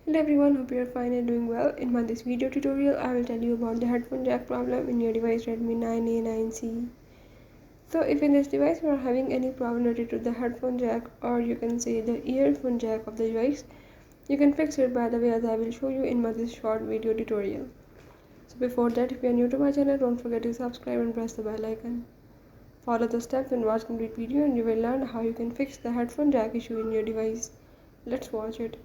Hello everyone, hope you are fine and doing well. In this video tutorial, I will tell you about the headphone jack problem in your device Redmi 9A9C. So if in this device you are having any problem related to the headphone jack, or you can say the earphone jack of the device, you can fix it by the way as I will show you in this short video tutorial. So before that, if you are new to my channel, don't forget to subscribe and press the bell icon. Follow the steps and watch complete video and you will learn how you can fix the headphone jack issue in your device. Let's watch it.